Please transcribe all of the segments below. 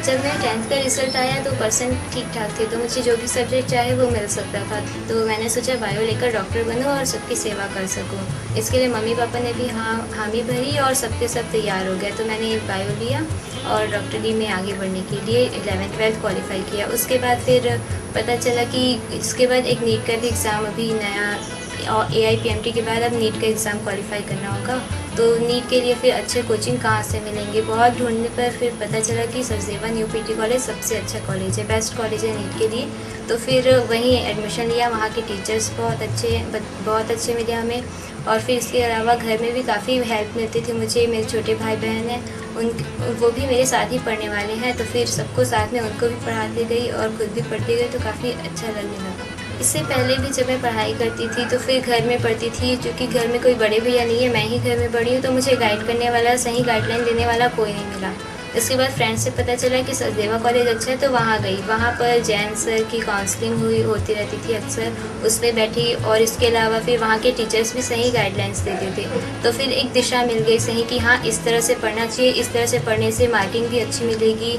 जब मेरा 10th का रिज़ल्ट आया तो परसेंट ठीक-ठाक थे, तो मुझे जो भी सब्जेक्ट चाहे वो मिल सकता था। तो मैंने सोचा बायो लेकर डॉक्टर बनूँ और सबकी सेवा कर सकूँ। इसके लिए मम्मी-पापा ने भी हामी भरी और सब के सब तैयार हो गए। तो मैंने बायो लिया और डॉक्टरी में आगे बढ़ने के लिए 11th-12th क्वालीफाई किया। उसके बाद फिर पता चला कि इसके बाद एक नीट का भी एग्ज़ाम अभी नया और AIPMT के बाद अब नीट का एग्ज़ाम क्वालीफाई करना होगा। तो नीट के लिए फिर अच्छे कोचिंग कहाँ से मिलेंगे, बहुत ढूँढने पर फिर पता चला कि सचदेवा न्यू पीटी कॉलेज सबसे अच्छा कॉलेज है, बेस्ट कॉलेज है नीट के लिए। तो फिर वहीं एडमिशन लिया, वहाँ के टीचर्स बहुत अच्छे मिले हमें। और फिर इसके अलावा घर में भी काफ़ी हेल्प मिलती थी मुझे। मेरे छोटे भाई बहन हैं, उन वो भी मेरे साथ ही पढ़ने वाले हैं, तो फिर सबको साथ में उनको भी पढ़ाती गई और खुद भी पढ़ती गई, तो काफ़ी अच्छा लगने लगा। इससे पहले भी जब मैं पढ़ाई करती थी तो फिर घर में पढ़ती थी, क्योंकि घर में कोई बड़े भैया नहीं है, मैं ही घर में बड़ी हूँ, तो मुझे गाइड करने वाला, सही गाइडलाइन देने वाला कोई नहीं मिला। इसके बाद फ्रेंड से पता चला कि सचदेवा कॉलेज अच्छा है, तो वहाँ गई। वहाँ पर जैन सर की काउंसलिंग होती रहती थी अक्सर, उस पर बैठी। और इसके अलावा फिर वहाँ के टीचर्स भी सही गाइडलाइंस देते थे, तो फिर एक दिशा मिल गई सही कि हाँ, इस तरह से पढ़ना चाहिए, इस तरह से पढ़ने से मार्किंग भी अच्छी मिलेगी,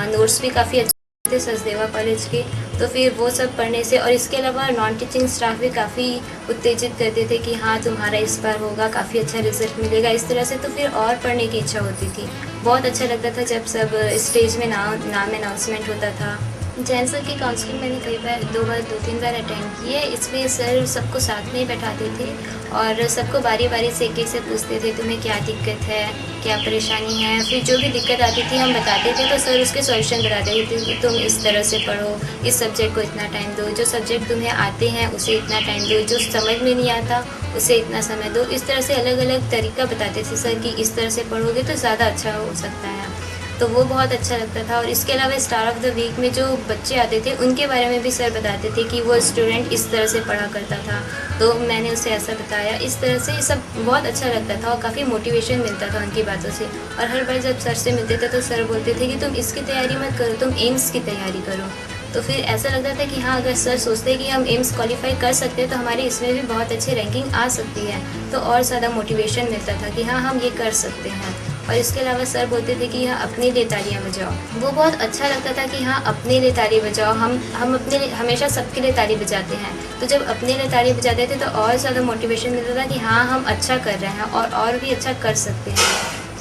नोट्स भी काफ़ी अच्छे थे सचदेवा कॉलेज के। तो फिर वो सब पढ़ने से, और इसके अलावा नॉन टीचिंग स्टाफ भी काफ़ी उत्तेजित करते थे कि हाँ, तुम्हारा इस बार होगा, काफ़ी अच्छा रिजल्ट मिलेगा, इस तरह से। तो फिर और पढ़ने की इच्छा होती थी। बहुत अच्छा लगता था जब सब स्टेज में नाम अनाउंसमेंट होता था। जैन सर की काउंसलिंग मैंने कई बार, 2-3 बार अटेंड की है। इसमें सर सबको साथ में ही बैठाते थे और सबको बारी-बारी से एक-एक से पूछते थे, तुम्हें क्या दिक्कत है, क्या परेशानी है। फिर जो भी दिक्कत आती थी हम बताते थे, तो सर उसके सॉल्यूशन बताते थे कि तुम इस तरह से पढ़ो, इस सब्जेक्ट को इतना टाइम दो, जो सब्जेक्ट तुम्हें आते हैं उसे इतना टाइम दो, जो समझ में नहीं आता उसे इतना समय दो। इस तरह से अलग-अलग तरीका बताते थे सर कि इस तरह से पढ़ोगे तो ज़्यादा अच्छा हो सकता है। तो वो बहुत अच्छा लगता था। और इसके अलावा स्टार ऑफ द वीक में जो बच्चे आते थे उनके बारे में भी सर बताते थे कि वो स्टूडेंट इस तरह से पढ़ा करता था, तो मैंने उसे ऐसा बताया। इस तरह से सब बहुत अच्छा लगता था और काफ़ी मोटिवेशन मिलता था उनकी बातों से। और हर बार जब सर से मिलते थे तो सर बोलते थे कि तुम इसकी तैयारी मत करो, तुम एम्स की तैयारी करो। तो फिर ऐसा लगता था कि हाँ, अगर सर सोचते हैं कि हम एम्स क्वालिफाई कर सकते हैं तो हमारी इसमें भी बहुत अच्छी रैंकिंग आ सकती है, तो और ज़्यादा मोटिवेशन मिलता था कि हाँ, हम ये कर सकते हैं। और इसके अलावा सर बोलते थे कि हाँ, अपने लिए तालियां बजाओ। वो बहुत अच्छा लगता था कि हाँ, अपने लिए ताली बजाओ। हम अपने लिए हमेशा सबके लिए ताली बजाते हैं, तो जब अपने लिए ताली बजाते थे तो और ज़्यादा मोटिवेशन मिलता था कि हाँ, हम अच्छा कर रहे हैं और भी अच्छा कर सकते हैं।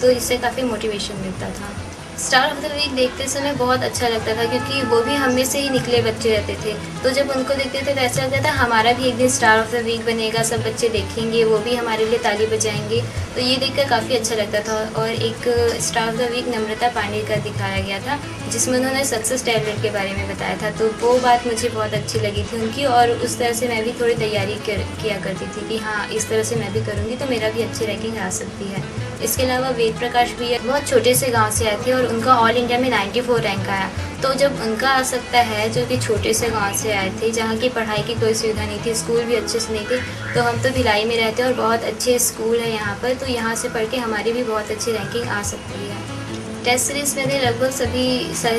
तो इससे काफ़ी मोटिवेशन मिलता था। स्टार ऑफ द वीक देखते समय बहुत अच्छा लगता था, क्योंकि वो भी हम में से ही निकले बच्चे रहते थे, तो जब उनको देखते थे तो ऐसा लगता था हमारा भी एक दिन स्टार ऑफ द वीक बनेगा, सब बच्चे देखेंगे, वो भी हमारे लिए ताली बजाएंगे। तो ये देखकर काफ़ी अच्छा लगता था। और एक स्टार ऑफ द वीक नम्रता पांडे का दिखाया गया था, जिसमें उन्होंने सक्सेस टैबलेट के बारे में बताया था, तो वो बात मुझे बहुत अच्छी लगी थी उनकी। और उस तरह से मैं भी थोड़ी तैयारी किया करती थी कि हाँ, इस तरह से मैं भी करूँगी तो मेरा भी अच्छी रैंकिंग आ सकती है। इसके अलावा वेद प्रकाश भी बहुत छोटे से गांव से आए थे और उनका ऑल इंडिया में 94 रैंक आया। तो जब उनका आ सकता है, जो कि छोटे से गांव से आए थे, जहाँ की पढ़ाई की कोई सुविधा नहीं थी, स्कूल भी अच्छे से नहीं थे, तो हम तो भिलाई में रहते हैं और बहुत अच्छे स्कूल है यहाँ पर, तो यहाँ से पढ़ के हमारी भी बहुत अच्छी रैंकिंग आ सकती है। टेस्ट सीरीज़ मैंने लगभग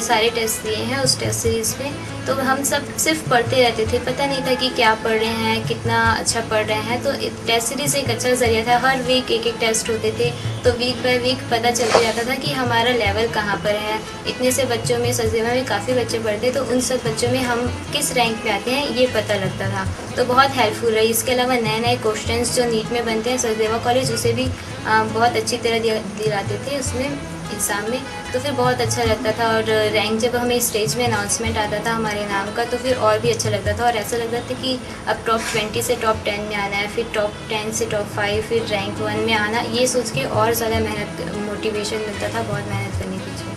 सारे टेस्ट दिए हैं उस टेस्ट सीरीज़ में। तो हम सब सिर्फ पढ़ते रहते थे, पता नहीं था कि क्या पढ़ रहे हैं, कितना अच्छा पढ़ रहे हैं। तो टेस्ट सीरीज़ एक अच्छा ज़रिया था, हर वीक एक एक टेस्ट होते थे, तो वीक बाय वीक पता चलते जाता था कि हमारा लेवल कहाँ पर है। इतने से बच्चों में, सचदेवा में काफ़ी बच्चे पढ़ते, तो उन सब बच्चों में हम किस रैंक पे आते हैं ये पता लगता था, तो बहुत हेल्पफुल रही। इसके अलावा नए नए क्वेश्चंस जो नीट में बनते हैं सचदेवा कॉलेज, उसे भी बहुत अच्छी तरह दिलाते थे उसमें एग्ज़ाम में, तो फिर बहुत अच्छा लगता था। और रैंक जब हमें स्टेज में अनाउंसमेंट आता था हमारे नाम का, तो फिर और भी अच्छा लगता था और ऐसा लगता था कि अब टॉप 20 से टॉप 10 में आना है, फिर टॉप 10 से टॉप 5, फिर रैंक 1 में आना, ये सोच के और ज़्यादा मोटिवेशन मिलता था बहुत मेहनत करने के पीछे।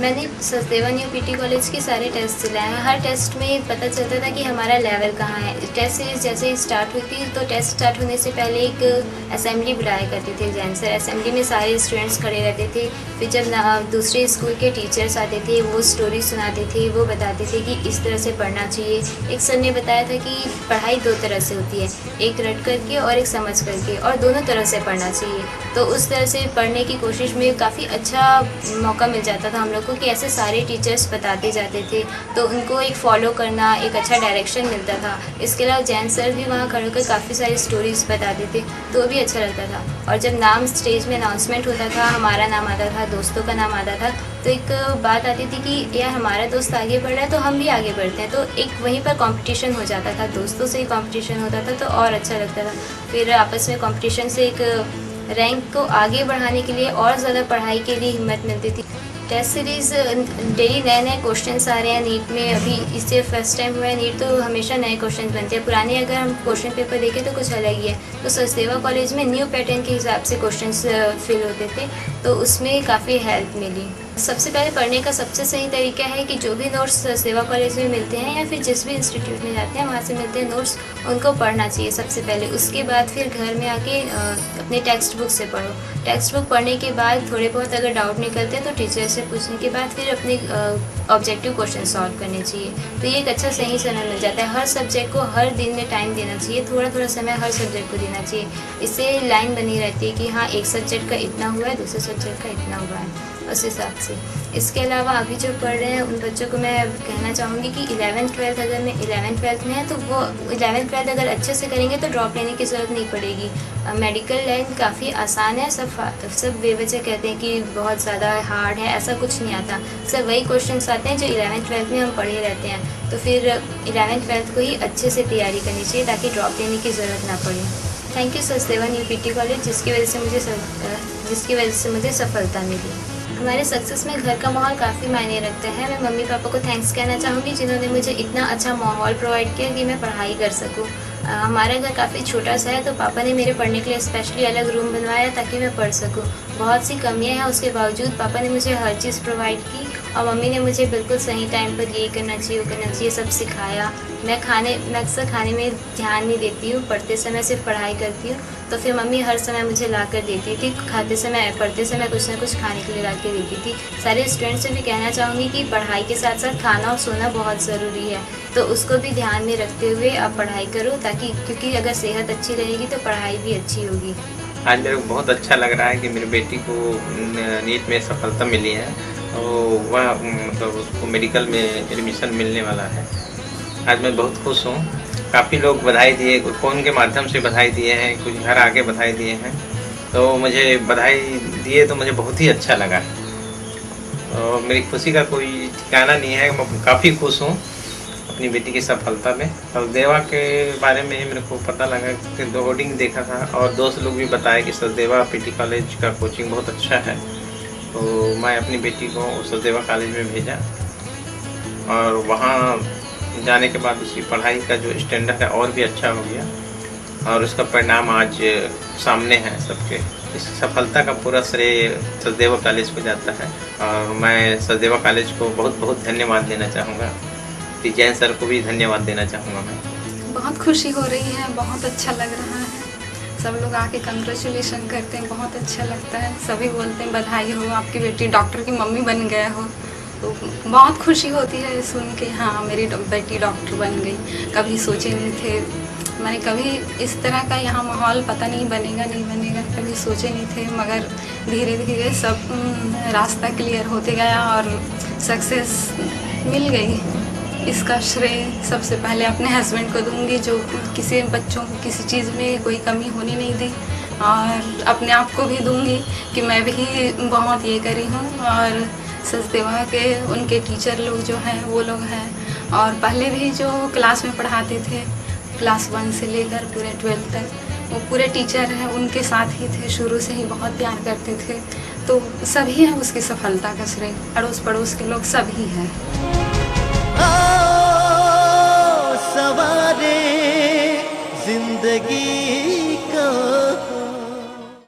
मैंने सचदेवा न्यू पीटी कॉलेज के सारे टेस्ट दिलाए हैं। हर टेस्ट में पता चलता था कि हमारा लेवल कहाँ है। टेस्ट सीरीज जैसे ही स्टार्ट हुई थी, तो टेस्ट स्टार्ट होने से पहले एक असेंबली बुलाया करते थे जैन सर। असेंबली में सारे स्टूडेंट्स खड़े रहते थे, फिर जब दूसरे स्कूल के टीचर्स आते थे, वो स्टोरी सुनाते थे, वो बताते थे कि इस तरह से पढ़ना चाहिए। एक सर ने बताया था कि पढ़ाई 2 तरह से होती है, एक रट करके और एक समझ करके, और दोनों तरह से पढ़ना चाहिए। तो उस तरह से पढ़ने की कोशिश में काफ़ी अच्छा मौका मिल जाता था हम लोग को को कि ऐसे सारे टीचर्स बताते जाते थे, तो उनको एक फ़ॉलो करना, एक अच्छा डायरेक्शन मिलता था। इसके अलावा जैन सर भी वहाँ खड़े होकर काफ़ी सारी स्टोरीज़ बताते थे, तो वो भी अच्छा लगता था। और जब नाम स्टेज में अनाउंसमेंट होता था, हमारा नाम आता था, दोस्तों का नाम आता था, तो एक बात आती थी कि यार हमारा दोस्त आगे बढ़ रहा है तो हम भी आगे बढ़ते हैं, तो एक वहीं पर कंपटीशन हो जाता था, दोस्तों से ही कंपटीशन होता था, तो और अच्छा लगता था। फिर आपस में कंपटीशन से एक रैंक को आगे बढ़ाने के लिए और ज़्यादा पढ़ाई के लिए हिम्मत मिलती थी। टेस्ट सीरीज़ डेली नए नए क्वेश्चंस आ रहे हैं नीट में, अभी इससे फर्स्ट टाइम हुआ है नीट, तो हमेशा नए क्वेश्चन बनते हैं। पुराने अगर हम क्वेश्चन पेपर देखें तो कुछ अलग ही है, तो सचदेवा कॉलेज में न्यू पैटर्न के हिसाब से क्वेश्चंस फिल होते थे, तो उसमें काफ़ी हेल्प मिली। सबसे पहले पढ़ने का सबसे सही तरीका है कि जो भी नोट्स सेवा कॉलेज में मिलते हैं या फिर जिस भी इंस्टीट्यूट में जाते हैं वहाँ से मिलते हैं नोट्स, उनको पढ़ना चाहिए सबसे पहले। उसके बाद फिर घर में आके अपने टेक्स्ट बुक से पढ़ो। टेक्स्ट बुक पढ़ने के बाद थोड़े बहुत अगर डाउट निकलते हैं तो टीचर से पूछने के बाद फिर अपने ऑब्जेक्टिव क्वेश्चन सॉल्व करने चाहिए। तो ये एक अच्छा सही समय मिल जाता है। हर सब्जेक्ट को हर दिन में टाइम देना चाहिए, थोड़ा थोड़ा समय हर सब्जेक्ट को देना चाहिए। इससे लाइन बनी रहती है कि हाँ एक सब्जेक्ट का इतना हुआ है, दूसरे सब्जेक्ट का इतना हुआ है, उस हिसाब से। इसके अलावा अभी जो पढ़ रहे हैं उन बच्चों को मैं कहना चाहूँगी कि 11th-12th अगर मैं 11th-12th में है तो वो 11th-12th अगर अच्छे से करेंगे तो ड्रॉप लेने की ज़रूरत नहीं पड़ेगी। मेडिकल लाइन काफ़ी आसान है, सब बेवजह कहते हैं कि बहुत ज़्यादा हार्ड है, ऐसा कुछ नहीं आता। सब वही क्वेश्चंस आते हैं जो 11th-12th में हम पढ़े रहते हैं, तो फिर 11th-12th को ही अच्छे से तैयारी करनी चाहिए ताकि ड्रॉप लेने की ज़रूरत ना पड़े। Thank you Sachdeva new PT college, जिसकी वजह से मुझे सफलता मिली। हमारे सक्सेस में घर का माहौल काफ़ी मायने रखता है। मैं मम्मी पापा को थैंक्स कहना चाहूँगी जिन्होंने मुझे इतना अच्छा माहौल प्रोवाइड किया कि मैं पढ़ाई कर सकूँ। हमारा घर काफ़ी छोटा सा है, तो पापा ने मेरे पढ़ने के लिए स्पेशली अलग रूम बनवाया ताकि मैं पढ़ सकूँ। बहुत सी कमियाँ हैं, उसके बावजूद पापा ने मुझे हर चीज़ प्रोवाइड की और मम्मी ने मुझे बिल्कुल सही टाइम पर ये करना चाहिए, वो करना चाहिए, सब सिखाया। मैं अक्सर खाने में ध्यान नहीं देती हूँ, पढ़ते समय सिर्फ पढ़ाई करती हूँ, तो फिर मम्मी हर समय मुझे ला कर देती थी। पढ़ते समय कुछ ना कुछ खाने के लिए ला के देती थी। सारे स्टूडेंट्स से भी कहना चाहूँगी कि पढ़ाई के साथ साथ खाना और सोना बहुत ज़रूरी है, तो उसको भी ध्यान में रखते हुए आप पढ़ाई करो, क्योंकि अगर सेहत अच्छी रहेगी तो पढ़ाई भी अच्छी होगी। आज मेरे को बहुत अच्छा लग रहा है कि मेरी बेटी को नीट में सफलता मिली है और वह मतलब उसको मेडिकल में एडमिशन मिलने वाला है। आज मैं बहुत खुश हूँ। काफ़ी लोग बधाई दिए, कुछ फ़ोन के माध्यम से बधाई दिए हैं, कुछ घर आके बधाई दिए हैं, तो मुझे बधाई दिए तो मुझे बहुत ही अच्छा लगा और मेरी खुशी का कोई ठिकाना नहीं है। मैं काफ़ी खुश हूँ अपनी बेटी की सफलता में। सचदेवा के बारे में मेरे को पता लगा कि होर्डिंग देखा था और दोस्त लोग भी बताए कि सचदेवा पीटी कॉलेज का कोचिंग बहुत अच्छा है, तो मैं अपनी बेटी को सचदेवा कॉलेज में भेजा और वहाँ जाने के बाद उसकी पढ़ाई का जो स्टैंडर्ड है और भी अच्छा हो गया और उसका परिणाम आज सामने है सबके। इस सफलता का पूरा श्रेय सचदेवा कॉलेज को जाता है और मैं सचदेवा कॉलेज को बहुत बहुत धन्यवाद देना चाहूँगा। जैन सर को भी धन्यवाद देना चाहूँगा। मैं बहुत खुशी हो रही है, बहुत अच्छा लग रहा है। सब लोग आके कंग्रेचुलेशन करते हैं, बहुत अच्छा लगता है। सभी बोलते हैं बधाई हो, आपकी बेटी डॉक्टर की मम्मी बन गया हो, तो बहुत खुशी होती है सुन के। हाँ, मेरी बेटी डॉक्टर बन गई। कभी सोचे नहीं थे, मैंने कभी इस तरह का यहाँ माहौल पता नहीं बनेगा नहीं बनेगा, कभी सोचे नहीं थे, मगर धीरे धीरे सब रास्ता क्लियर होते गया और सक्सेस मिल गई। इसका श्रेय सबसे पहले अपने हस्बैंड को दूंगी, जो किसी बच्चों को किसी चीज़ में कोई कमी होने नहीं दी, और अपने आप को भी दूंगी कि मैं भी बहुत ये करी हूँ। और सचदेवा के उनके टीचर लोग जो हैं वो लोग हैं, और पहले भी जो क्लास में पढ़ाते थे क्लास 1 से लेकर पूरे 12th तक, वो पूरे टीचर हैं, उनके साथ ही थे, शुरू से ही बहुत प्यार करते थे। तो सभी हैं उसकी सफलता का श्रेय, अड़ोस पड़ोस के लोग सभी हैं। सवारे जिंदगी को